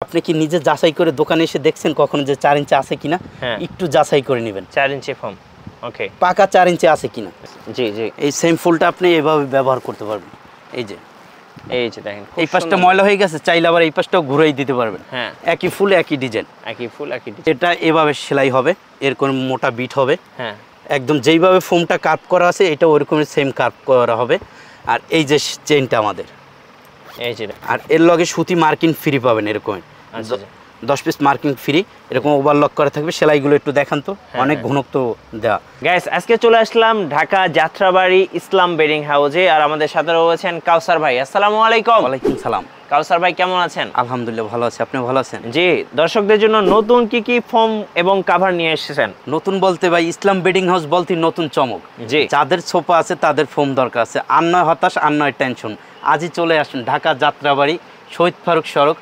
আপনি কি নিজে যাচাই করে দোকানে এসে দেখছেন কখনো যে 4 ইঞ্চি আছে কিনা? একটু যাচাই করে নেবেন। 4 ইঞ্চি ফোম, ওকে, পাকা 4 ইঞ্চি আছে কিনা। জি জি। এই সেম ফুলটা আপনি এভাবে ব্যবহার করতে পারবেন। এই যে দেখেন এই পাশটা ময়লা হয়ে গেছে, চাইলে আবার এই পাশটাও ঘুরাই দিতে পারবেন। হ্যাঁ, একই ফুল একই ডিজাইন, একই ফুল একই ডিজাইন। এটা এভাবে সেলাই হবে, এর কোন মোটা বিট হবে। হ্যাঁ, একদম যেইভাবে ফোমটা কার্ভ করা আছে এটা ওরকমই সেম কার্ভ করা হবে। আর এই যে চেইনটা আমাদের, এই যে, আর এর লগে সুতি মার্কিং ফ্রি পাবেন এরকম। আচ্ছা, 10 পিস মার্কিং ফ্রি, এরকম ওভারলক করা থাকবে। সেলাইগুলো একটু দেখান তো, অনেক ঘনত্ব দেওয়া। গাইস, আজকে চলে আসলাম ঢাকা যাত্রাবাড়ি ইসলাম বেডিং হাউসে, আর আমাদের সাথে রয়েছেন কাউসার ভাই। আসসালামু আলাইকুম। ওয়ালাইকুম সালাম। কাউসার ভাই কেমন আছেন? আলহামদুলিল্লাহ ভালো আছি, আপনি ভালো আছেন? জি। দর্শকদের জন্য নতুন কি ফোম এবং কভার নিয়ে এসেছেন? নতুন বলতে ভাই ইসলাম বেডিং হাউস বলতে নতুন চমক। জি। যাদের সোফা আছে তাদের ফোম দরকার আছে, আর নয় হতাশ, আর নয় টেনশন, আজই চলে আসুন ঢাকা যাত্রাবাড়ি শহীদ ফারুক সড়ক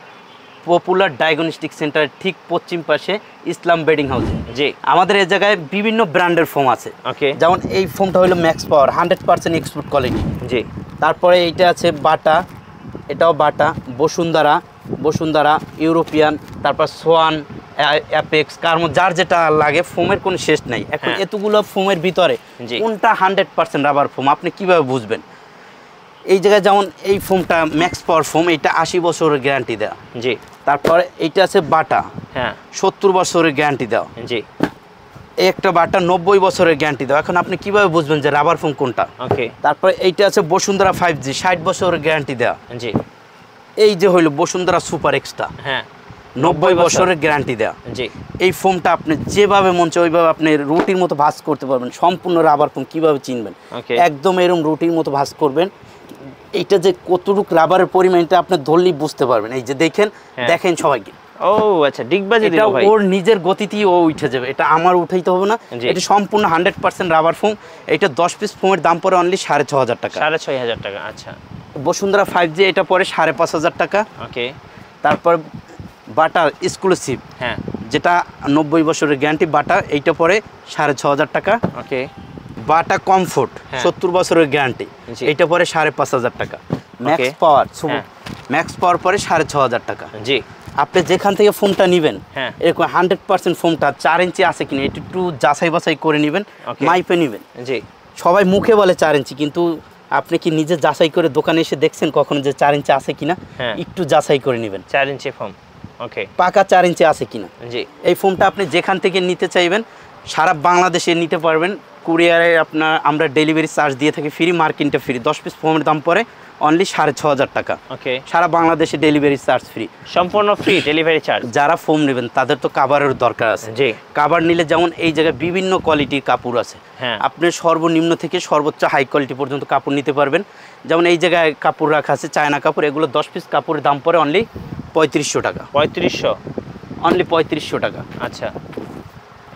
পপুলার ডায়াগনস্টিক সেন্টার ঠিক পশ্চিম পাশে ইসলাম বেডিং হাউস। জি। আমাদের এই জায়গায় বিভিন্ন ব্র্যান্ডের ফোম আছে। ওকে, যেমন এই ফোমটা হলো ম্যাক্স পাওয়ার 100% এক্সপোর্ট কোয়ালিটি। জি। তারপরে এইটা আছে বাটা, এটাও বাটা, বসুন্ধরা, ইউরোপিয়ান, তারপর সোয়ান, অ্যাপেক্স, কার্মো, যার যেটা লাগে। ফোমের কোনো শেষ নাই। এখন এতগুলো ফোমের ভিতরে কোনটা 100% রাবার ফোম আপনি কিভাবে বুঝবেন? এই জায়গায় যেমন এই ফোমটা ম্যাক্স পাওয়ার ফোম, এটা 80 বছরের গ্যারান্টি দেওয়া। জি। তারপরে এইটা আছে বাটা, 70 বছরের গ্যারান্টি দেওয়া। জি। এই একটা বাটা 90 বছরের গ্যারান্টি দেওয়া। এখন আপনি কিভাবে বুঝবেন যে রাবার ফোম কোনটা? ওকে। তারপরে এইটা আছে বসুন্ধরা 5G, 60 বছরের গ্যারান্টি দেওয়া। জি। এই যে হইল বসুন্ধরা সুপার এক্সট্রা, 90 বছরের গ্যারান্টি দেওয়া। জি। এই ফোমটা আপনি যেভাবে মন চায় ওইভাবে আপনি রুটির মতো ভাঁজ করতে পারবেন। সম্পূর্ণ রাবার ফোম কিভাবে চিনবেন? একদম এরকম রুটির মতো ভাঁজ করবেন। এইটা যে কতটুকু রাবারের পরিমাণটা আপনি ধরলেই বুঝতে পারবেন। এই যে দেখেন সবাইকে। ও আচ্ছা, ডিগবাজি দিল ভাই। ওর নিজের গতিতেই ও উঠে যাবে, এটা আমার উঠাইতে হবে না। এটা সম্পূর্ণ 100% রাবার ফোম। এটা 10 পিস ফোমের দাম পড়ে অনলি 6500 টাকা। 6500 টাকা, আচ্ছা। বসুন্ধরা 5G এটা পড়ে 5500 টাকা। ওকে। তারপর বাটা এক্সক্লুসিভ, যেটা 90 বছরের গ্যারান্টি বাটা, এইটা পড়ে 6500 টাকা। ওকে। বাটা কমফোর্ট 70 বছরের গ্যারান্টি, এইটা পরে 5500 টাকা। ম্যাক্স পাওয়ার পরে 6500 টাকা। জি। আপনি যেখান থেকে ফোমটা নেবেন এরকম 100% ফোমটা 4 ইঞ্চি আছে কিনা এটা একটু যাচাই বাছাই করে নেবেন, মাইপে নেবেন। জি। সবাই মুখে বলে 4 ইঞ্চি, কিন্তু আপনি কি নিজে যাচাই করে দোকানে এসে দেখছেন কখনো যে 4 ইঞ্চি আছে কিনা? একটু যাচাই করে নেবেন। 4 ইঞ্চি ফোম, ওকে, পাকা 4 ইঞ্চি আছে কিনা। জি। এই ফোমটা আপনি যেখান থেকে নিতে চাইবেন সারা বাংলাদেশে নিতে পারবেন। কুরিয়ারে আমরা ডেলিভারি চার্জ দিয়ে থাকি ফ্রি, মার্কিংটা ফ্রি। 10 পিস ফোমের দাম পড়ে অনলি 6500 টাকা। ওকে। সারা বাংলাদেশে ডেলিভারি চার্জ ফ্রি, সম্পূর্ণ ফ্রি ডেলিভারি চার্জ। যারা ফোম নেবেন তাদের তো কাভারের দরকার আছে। জি। কাভার নিলে যেমন এই জায়গায় বিভিন্ন কোয়ালিটির কাপড় আছে, আপনি সর্বনিম্ন থেকে সর্বোচ্চ হাই কোয়ালিটি পর্যন্ত কাপড় নিতে পারবেন। যেমন এই জায়গায় কাপড় রাখা আছে চায়না কাপড়, এগুলো 10 পিস কাপড়ের দাম পড়ে অনলি 3500 টাকা। 3500, অনলি 3500 টাকা। আচ্ছা,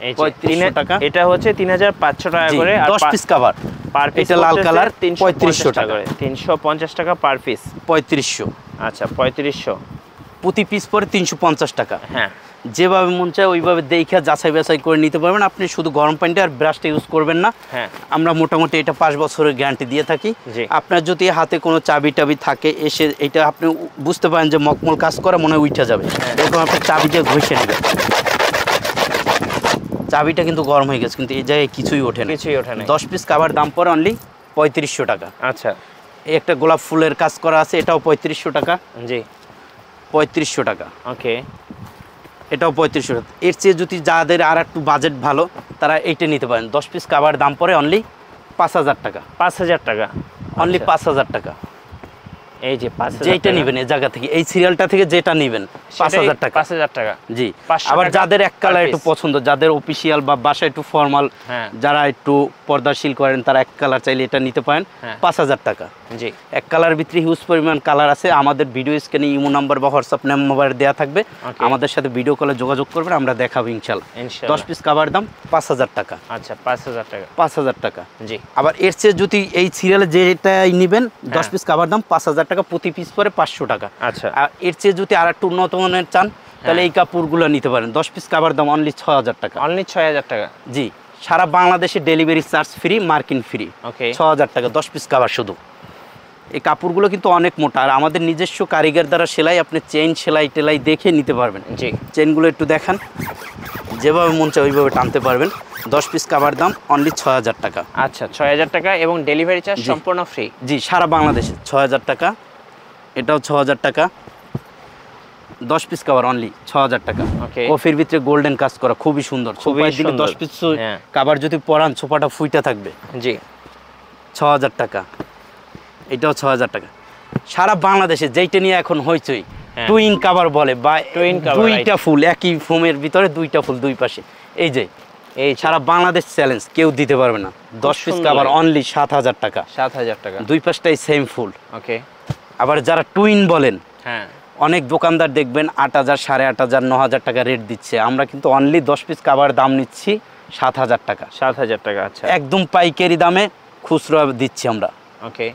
3500 টাকা। এটা হচ্ছে 3500 টাকা করে, আর 10 পিস কভার পার পিস। এটা লাল কালার 3500 টাকা করে, 350 টাকা পার পিস। 3500, আচ্ছা 3500 প্রতি পিস পরে 350 টাকা। যেভাবে মন চায় ওইভাবে দেখে যাচাই বাছাই করে নিতে পারবেন। আপনি শুধু গরম পানিটা আর ব্রাশটা ইউজ করবেন না। আমরা মোটামুটি এটা 5 বছরের গ্যারান্টি দিয়ে থাকি। আপনার যদি হাতে কোনো চাবি টাবি থাকে এসে এটা আপনি বুঝতে পারেন যে মকমল কাজ করা মনে হয় উঠে যাবে, এরকম আপনি চাবি দিয়ে ঘষে নেবেন। চাবিটা কিন্তু গরম হয়ে গেছে, কিন্তু এই জায়গায় কিছুই ওঠে না। 10 পিস কাভার দাম পড়ে অনলি 3500 টাকা। আচ্ছা। এই একটা গোলাপ ফুলের কাজ করা আছে, এটাও 3500 টাকা। জি। 3500 টাকা। ওকে। এটাও 3500 টাকা। এর চেয়ে যদি যাদের আর একটু বাজেট ভালো তারা এইটা নিতে পারেন। 10 পিস কাভার দাম পড়ে অনলি 5000 টাকা। 5000 টাকা, অনলি 5000 টাকা। এই যে 5000, যেটা নেবেন এই জায়গা থেকে, এই সিরিয়ালটা থেকে যেটা নেবেন 5000 টাকা। 5000 টাকা, জি। আবার যাদের এক কালার একটু পছন্দ, যাদের অফিসিয়াল বা বাসায় একটু ফর্মাল, যারা একটু পর্দাশীল করেন তারা এক কালার চাইলে এটা নিতে পারেন 5000 টাকা। জি। এক কালার ভিতরে হিউজ পরিমাণ কালার আছে। আমাদের ভিডিও স্ক্রিনে ইমো নাম্বার বা হোয়াটসঅ্যাপ নাম্বার দেওয়া থাকবে, আমাদের সাথে ভিডিও কলে যোগাযোগ করবেন, আমরা দেখাবো ইনশাআল্লাহ। 10 পিস কাভার দাম 5000 টাকা। আচ্ছা, 5000 টাকা। 5000 টাকা, জি। আবার এর চেয়ে যদি এই সিরিয়ালে যেটাই নেবেন 10 পিস কাভার দাম 5000 টাকা, প্রতি পিস পরে 500 টাকা। আচ্ছা। আর এর চেয়ে যদি আর একটু উন্নত মানের চান তাহলে এই কাপড়গুলো নিতে পারেন। 10 পিস কাভার দাম অনলি 6000 টাকা। অনলি 6000 টাকা, জি। সারা বাংলাদেশে delivery charge free, marking free. Okay. 6000 টাকা 10 পিস কাভার শুধু। এই কাপড়গুলো কিন্তু অনেক মোটা, আর আমাদের নিজস্ব কারিগর দ্বারা সেলাই, আপনি চেইন সেলাই টেলাই দেখে নিতে পারবেন। জি, চেইনগুলো একটু দেখান, যেভাবে মন চায় ওইভাবে টানতে পারবেন। 10 পিস কাভার দাম অনলি 6000 টাকা। আচ্ছা, 6000 টাকা এবং ডেলিভারি চার্জ সম্পূর্ণ ফ্রি। জি, সারা বাংলাদেশে 6000 টাকা। এটাও 6000 টাকা। 10 পিস কাভার অনলি 6000 টাকা। ওকে, কফির ভিতরে গোল্ডেন কাজ করা, খুবই সুন্দর। সোফার দিকে 10 পিস কাভার যদি পরান, সোফাটা ফুইটা থাকবে। জি, 6000 টাকা। এটাও 6000 টাকা। সারা বাংলাদেশে যেইটা নিয়ে এখন হইচই, টুইন কাভার বলে, বা দুইটা ফুল একই ফোমের ভিতরে দুইটা ফুল দুই পাশে, এই যে এই সারা বাংলাদেশ চ্যালেঞ্জ, কেউ দিতে পারবে না। 10 পিস কাভার অনলি 7000 টাকা। 7000 টাকা, দুই পাশটাই সেম ফুল। ওকে। আবার যারা টুইন বলেন, হ্যাঁ, অনেক দোকানদার দেখবেন 8000, 8500, 9000 টাকা রেট দিচ্ছে, আমরা কিন্তু অনলি 10 পিস কাভার দাম নিচ্ছি 7000 টাকা। 7000 টাকা, আচ্ছা, একদম পাইকারি দামে খুচরো দিচ্ছি আমরা। ওকে,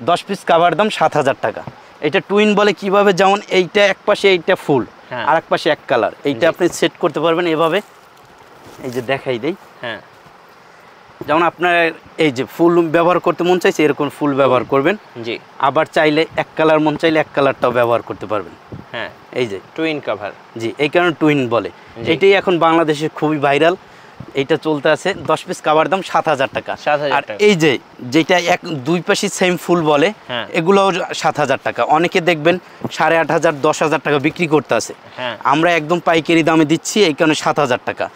10 পিস কাভার দাম 7000 টাকা। এটা টুইন বলে কিভাবে, যেমন এইটা এক পাশে এইটা ফুল, আর এক পাশে এক কালার, এইটা আপনি সেট করতে পারবেন এভাবে। এই যে দেখাই দেই, হ্যাঁ, যেমন আপনার এই যে ফুল ব্যবহার করতে মন চাইছে এরকম ফুল ব্যবহার করবেন। জি, আবার চাইলে এক কালার মন চাইলে এক কালারটাও ব্যবহার করতে পারবেন। হ্যাঁ, এই যে টুইন কভার। জি, এই কারণে টুইন বলে। এটাই এখন বাংলাদেশে খুবই ভাইরাল, এইটা চলতে আছে। 10 পিস কাভার দাম 7000 টাকা। আর এই যে যেটা এক দুই পাশে সেম ফুল বলে, এগুলোও 7000 টাকা। অনেকে দেখবেন 8500, 10000 টাকা বিক্রি করতে আছে, আমরা একদম পাইকারি দামে দিচ্ছি, এই কারণে 7000 টাকা।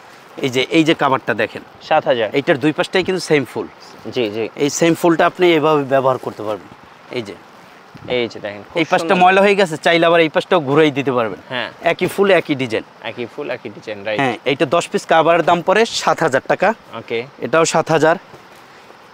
এই যে কাভারটা দেখেন 7000, এইটার দুই পাশটাই কিন্তু সেম ফুল। জি, জি, এই সেম ফুলটা আপনি এভাবে ব্যবহার করতে পারবেন। এই যে দেখেন, এই পাশটা ময়লা হয়ে গেছে, চাইলে আবার এই পাশটাও ঘুরাই দিতে পারবেন। হ্যাঁ, একই ফুল একই ডিজাইন, একই ফুল একই ডিজাইন, রাইট। হ্যাঁ, এইটা 10 পিস কাভারের দাম পড়ে 7000 টাকা। ওকে, এটাও 7000,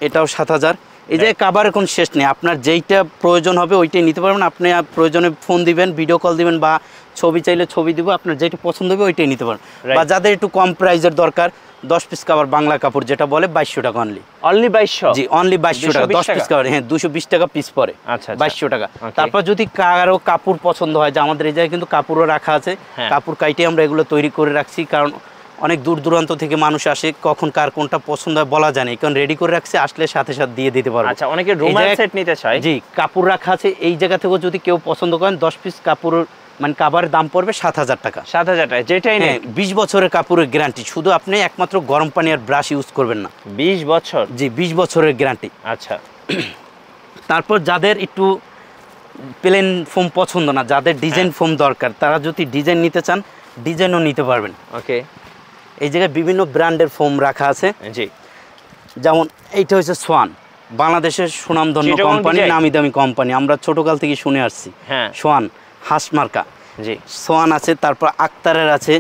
এটাও 7000। এই যে কাভারের কোনো শেষ নেই, আপনার যেইটা প্রয়োজন হবে ওইটাই নিতে পারবেন। আপনি প্রয়োজনে ফোন দিবেন, ভিডিও কল দিবেন, বা ছবি চাইলে ছবি দিব, আপনার যেটা পছন্দ হবে ওইটাই নিতে পারবেন। বা যাদের একটু কম প্রাইসের দরকার, 10 পিস কাভার বাংলা কাপড় যেটা বলে 2200 টাকা অনলি। অনলি 2200? জি, অনলি 2200 টাকা 10 পিস কাভার। হ্যাঁ, 220 টাকা পিস পড়ে। আচ্ছা, 2200 টাকা। তারপর যদি কারো কাপড় পছন্দ হয়, যে আমাদের এই জায়গায় কিন্তু কাপড়ও রাখা আছে, কাপড় কাইটে আমরা এগুলো তৈরি করে রাখছি, কারণ অনেক দূর দূরান্ত থেকে মানুষ আসে, কখন কার কোনটা পছন্দ হয় বলা যায় না, কারণ রেডি করে রাখছি, আসলে সাথে সাথে দিয়ে দিতে পারবো। আচ্ছা, অনেকে রুমাল সেট নিতে চায়। জি, কাপড় রাখা আছে এই জায়গা থেকে, যদি কেউ পছন্দ করেন 10 পিস কাপড় মানে কাভারের দাম পড়বে 7000 টাকা। 7000 টাকা, যেটাই নেই 20 বছরের কাপড়ের গ্যারান্টি। শুধু আপনি একমাত্র গরম পানি আর ব্রাশ ইউজ করবেন না। 20 বছর? জি, 20 বছরের গ্যারান্টি। আচ্ছা, তারপর যাদের একটু প্লেন ফোম পছন্দ না, যাদের ডিজাইন ফোম দরকার, তারা যদি ডিজাইন নিতে চান ডিজাইনও নিতে পারবেন। ওকে, এই জায়গায় বিভিন্ন ব্র্যান্ডের ফোম রাখা আছে। জি, যেমন এইটা হচ্ছে সোয়ান, বাংলাদেশের সুনামধন্য কোম্পানি, নামি দামি কোম্পানি, আমরা ছোটকাল থেকে শুনে আসছি। সোয়ান হাসমার্কা, জি, সোয়ান আছে। তারপর আক্তারের আছে,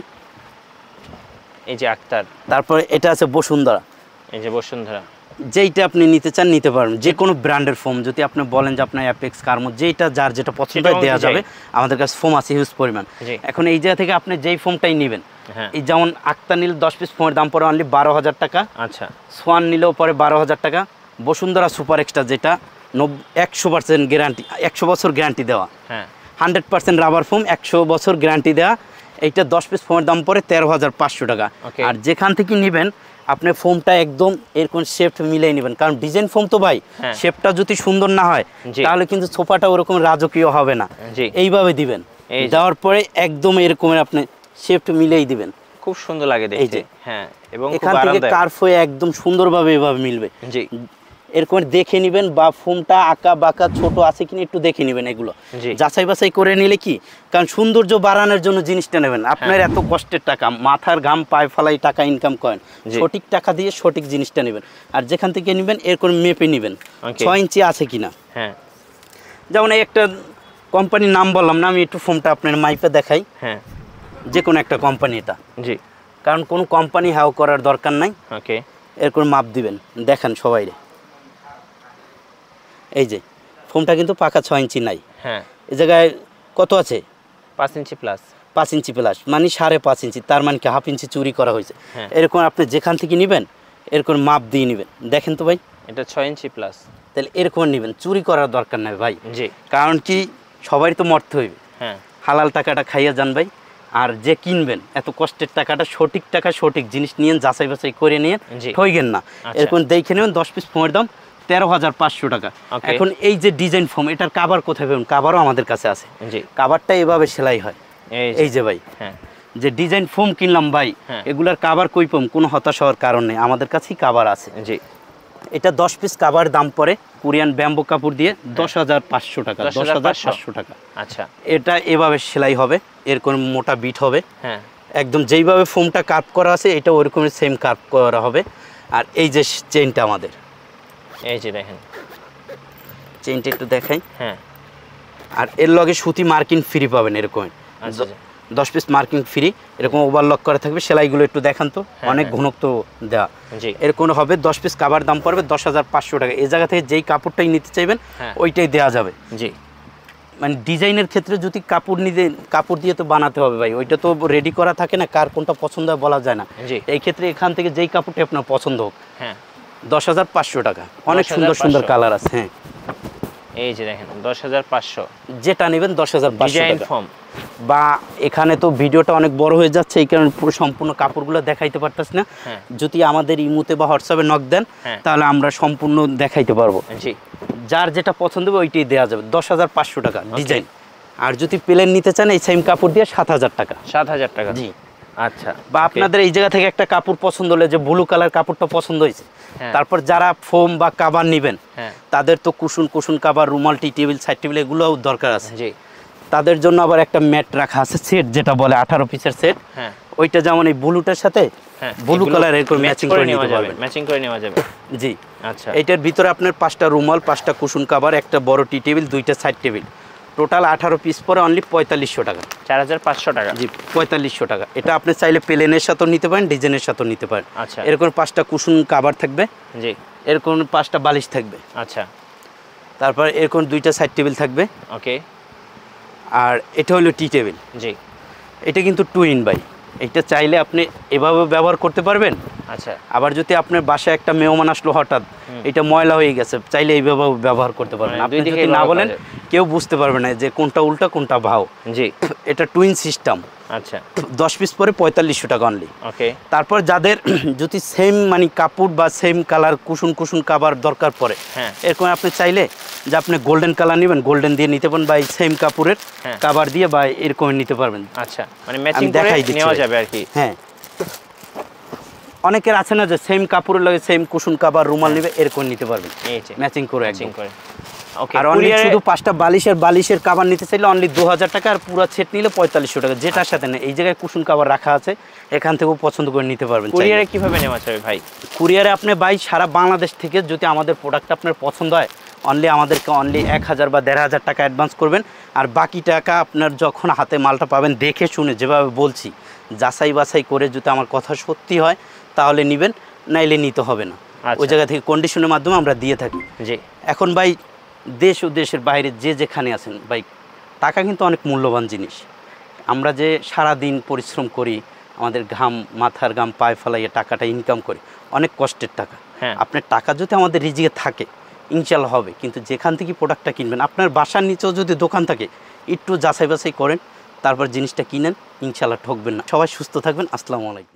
এই যে আক্তার। তারপর এটা আছে বসুন্ধরা, এই যে বসুন্ধরা। যেইটা আপনি নিতে চান নিতে পারবেন, যে কোনো ব্র্যান্ডের ফোম। যদি আপনি বলেন যে আপনার অ্যাপেক্স, কার্মো, যেটা যার যেটা পছন্দ হয় দেওয়া যাবে, আমাদের কাছে ফোম আছে হিউজ পরিমাণ। এখন এই জায়গা থেকে আপনি যেই ফোমটাই নেবেন, এই যেমন আক্তার নিলে 10 পিস ফোমের দাম পড়ে অনলি 12000 টাকা। আচ্ছা, সোয়ান নিলেও পরে 12000 টাকা। বসুন্ধরা সুপার এক্সট্রা, যেটা 100% গ্যারান্টি, 100 বছর গ্যারান্টি দেওয়া, 100% রাবার ফোম, 100 বছর গ্যারান্টি দেওয়া, এইটা 10 পিস ফোমের দাম পড়ে 13500 টাকা। আর যেখান থেকে নেবেন আপনি ফোমটা একদম এরকম শেপ মিলিয়ে নেবেন, কারণ ডিজাইন ফোম তো ভাই, শেপটা যদি সুন্দর না হয় তাহলে কিন্তু সোফাটা ওরকম রাজকীয় হবে না। এইভাবে দিবেন, দেওয়ার পরে একদম এরকমের আপনি শেপ মিলিয়ে দিবেন, খুব সুন্দর লাগে দেখতে। হ্যাঁ, এবং এখান থেকে কার্ভ হয়ে একদম সুন্দরভাবে এভাবে মিলবে। জি, এরকম দেখে নেবেন, বা ফোমটা আঁকা বাঁকা ছোট আছে কিনা একটু দেখে নেবেন। এগুলো যাচাই বাছাই করে নিলে কি, কারণ সৌন্দর্য বাড়ানোর জন্য জিনিসটা নেবেন। আপনার এত কষ্টের টাকা, মাথার ঘাম পায়ে ফালাই টাকা ইনকাম করেন, সঠিক টাকা দিয়ে সঠিক জিনিসটা নেবেন। আর যেখান থেকে নেবেন এরকম মেপে নেবেন 6 ইঞ্চি আছে কিনা। হ্যাঁ, যেমন এই একটা কোম্পানির নাম বললাম না, আমি একটু ফোমটা আপনার মাইপে দেখাই। হ্যাঁ, যে কোনো একটা কোম্পানি এটা। জি, কারণ কোনো কোম্পানি হাও করার দরকার নাই। ওকে, এরকম মাপ দিবেন, দেখান সবাই। এই যে ফোমটা কিন্তু পাকা 6 ইঞ্চি নাই। হ্যাঁ, এই জায়গায় কত আছে? 5 ইঞ্চি প্লাস। 5 ইঞ্চি প্লাস মানে 5.5 ইঞ্চি, তার মানে কি হাফ ইঞ্চি চুরি করা হয়েছে। এরকম আপনি যেখান থেকে নেবেন এরকম মাপ দিয়ে নেবেন। দেখেন তো ভাই, এটা 6 ইঞ্চি প্লাস, তাহলে এরকম নেবেন, চুরি করার দরকার নাই ভাই। জি, কারণ কি সবাই তো মরতে হইবে। হ্যাঁ, হালাল টাকাটা খাইয়া যান ভাই। আর যে কিনবেন এত কষ্টের টাকাটা সঠিক টাকা সঠিক জিনিস নিয়ে যাচাই বাছাই করে নিয়ে ঠইগেন না। এরকম দেখে নেবেন 10 পিস ফোমের দাম 13,500 টাকা। এখন এই যে ডিজাইন ফোম, এটার কাভার কোথায় পাবেন? কাভারও আমাদের কাছে আছে। জি, কাভারটা এভাবে সেলাই হয়, এই যে ভাই। হ্যাঁ, যে ডিজাইন ফোম কিনলাম ভাই, এগুলার কাভার কই পাম? কোনো হতাশ হওয়ার কারণ নেই, আমাদের কাছেই কাভার আছে। জি, এটা 10 পিস কাভার দাম পড়ে কোরিয়ান ব্যাম্বো কাপড় দিয়ে 10,500 টাকা। 10,500 টাকা। আচ্ছা, এটা এভাবে সেলাই হবে, এর কোন মোটা বিট হবে। হ্যাঁ, একদম যেইভাবে ফোমটা কাট করা আছে এটা ওরকমই সেম কাট করা হবে। আর এই যে চেইনটা আমাদের, এই যে দেখেন চেইনটা একটু দেখাই। হ্যাঁ, আর এর লগে সুতি মার্কিং ফ্রি পাবেন এরকম। আচ্ছা, 10 পিস মার্কিং ফ্রি, এরকম ওভারলক করা থাকবে। সেলাইগুলো একটু দেখান তো, অনেক ঘনত্ব দেওয়া। এরকম হবে। 10 পিস কাভার দাম পড়বে 10,500 টাকা। এই জায়গা থেকে যেই কাপড়টাই নিতে চাইবেন ওইটাই দেওয়া যাবে। জি, মানে ডিজাইনের ক্ষেত্রে যদি কাপড় দিয়ে তো বানাতে হবে ভাই, ওইটা তো রেডি করা থাকে না, কার কোনটা পছন্দ হয় বলা যায় না। এই ক্ষেত্রে এখান থেকে যেই কাপড়টা আপনার পছন্দ হোক, 10,500 টাকা। অনেক সুন্দর সুন্দর কালার আছে। হ্যাঁ, এই যে দেখেন 10,500, যেটা নেবেন 10,500 ডিজাইন টাকা। ফর্ম বা এখানে তো ভিডিওটা অনেক বড় হয়ে যাচ্ছে, এই কারণে পুরো সম্পূর্ণ কাপড়গুলো দেখাইতে পারতেছি না। যদি আমাদের ইমুতে বা হোয়াটসঅ্যাপে নক দেন তাহলে আমরা সম্পূর্ণ দেখাইতে পারবো। জি, যার যেটা পছন্দ হবে ওইটাই দেওয়া যাবে। 10,500 টাকা ডিজাইন। আর যদি প্লেন নিতে চান এই সেম কাপড় দিয়ে 7,000 টাকা। 7,000 টাকা। জি, আচ্ছা। বা আপনাদের এই জায়গা থেকে একটা কাপড় পছন্দ হলে, যে ব্লু কালার কাপড়টা পছন্দ হয়েছে, তারপর যারা ফোম বা কাভার নেবেন তাদের তো কুশন কাভার, রুমাল, টি টেবিল, সাইড টেবিল এগুলোও দরকার আছে। জি, তাদের জন্য আবার একটা ম্যাট রাখা আছে, সেট যেটা বলে 18 পিসের সেট। ওইটা যেমন এই ব্লুটার সাথে ব্লু কালার এর করে ম্যাচিং করে নিতে পারবেন। ম্যাচিং করে নেওয়া যাবে। জি, আচ্ছা। এটার ভিতরে আপনার 5টা রুমাল, 5টা কুশন কাভার, একটা বড় টি টেবিল, 2টা সাইড টেবিল, টোটাল 18 পিস পরে অনলি 4500 টাকা। 4,500 টাকা। জি, 4500 টাকা। এটা আপনি চাইলে প্লেনের সাথেও নিতে পারেন, ডিজাইনের সাথেও নিতে পারেন। আচ্ছা। এরকম 5টা কুশন কাভার থাকবে। জি, এরকম 5টা বালিশ থাকবে। আচ্ছা। তারপর এরকম 2টা সাইড টেবিল থাকবে। ওকে। আর এটা হলো টি টেবিল। জি, এটা কিন্তু টুইন ভাই, এটা চাইলে আপনি এভাবে ব্যবহার করতে পারবেন। আচ্ছা। আবার যদি আপনার বাসায় একটা মেহমান আসলো হঠাৎ, এটা ময়লা হয়ে গেছে, চাইলে এইভাবে ব্যবহার করতে পারবেন। আপনি যদি না বলেন কেউ বুঝতে পারবে না যে কোনটা উল্টা কোনটা ভাও। জি, এটা টুইন সিস্টেম। আচ্ছা। 10 পিস পরে 4500 টাকা অনলি। ওকে। তারপর যাদের যদি সেম মানে কাপড় বা সেম কালার কুশন কাভার দরকার পড়ে, এরকম আপনি চাইলে যে আপনি গোল্ডেন কালার নেবেন, গোল্ডেন দিয়ে নিতে পারেন, বা এই সেম কাপড়ের কাভার দিয়ে বা এরকম নিতে পারবেন। আচ্ছা, মানে ম্যাচিং করে নেওয়া যাবে আর কি। হ্যাঁ, অনেকের আছে না যে সেম কাপড়ের লাগে সেম কুশন কাভার, রুমাল নেবে, এরকম নিতে পারবেন ম্যাচিং করে একদম। আর অনলি শুধু 5টা বালিশের কাভার নিতে চাইলে অনলি 2000 টাকা, আর পুরো সেট নিলে 4500 টাকা। যেটার সাথে না এই জায়গায় কুশন কাভার রাখা আছে, এখান থেকেও পছন্দ করে নিতে পারবেন। কুরিয়ারে কিভাবে নেওয়া যাবে ভাই? কুরিয়ারে আপনি ভাই সারা বাংলাদেশ থেকে যদি আমাদের প্রোডাক্ট আপনার পছন্দ হয়, অনলি আমাদেরকে 1000 বা 1500 টাকা অ্যাডভান্স করবেন। আর বাকি টাকা আপনার যখন হাতে মালটা পাবেন, দেখে শুনে যেভাবে বলছি যাচাই বাছাই করে, যদি আমার কথা সত্যি হয় তাহলে নেবেন, নাইলে নিতে হবে না। ওই জায়গা থেকে কন্ডিশনের মাধ্যমে আমরা দিয়ে থাকি। জি, এখন ভাই দেশ ও দেশের বাইরে যে যেখানে আছেন ভাই, টাকা কিন্তু অনেক মূল্যবান জিনিস। আমরা যে সারা দিন পরিশ্রম করি, আমাদের ঘাম, মাথার ঘাম পায়ে ফেলাইয়ে টাকাটা ইনকাম করি, অনেক কষ্টের টাকা। আপনার টাকা যদি আমাদের রিজিকে থাকে ইনশাল্লাহ হবে। কিন্তু যেখান থেকে প্রোডাক্টটা কিনবেন, আপনার বাসার নিচেও যদি দোকান থাকে, একটু যাচাই বাছাই করেন, তারপর জিনিসটা কিনেন, ইনশাল্লাহ ঠকবেন না। সবাই সুস্থ থাকবেন। আসসালামু আলাইকুম।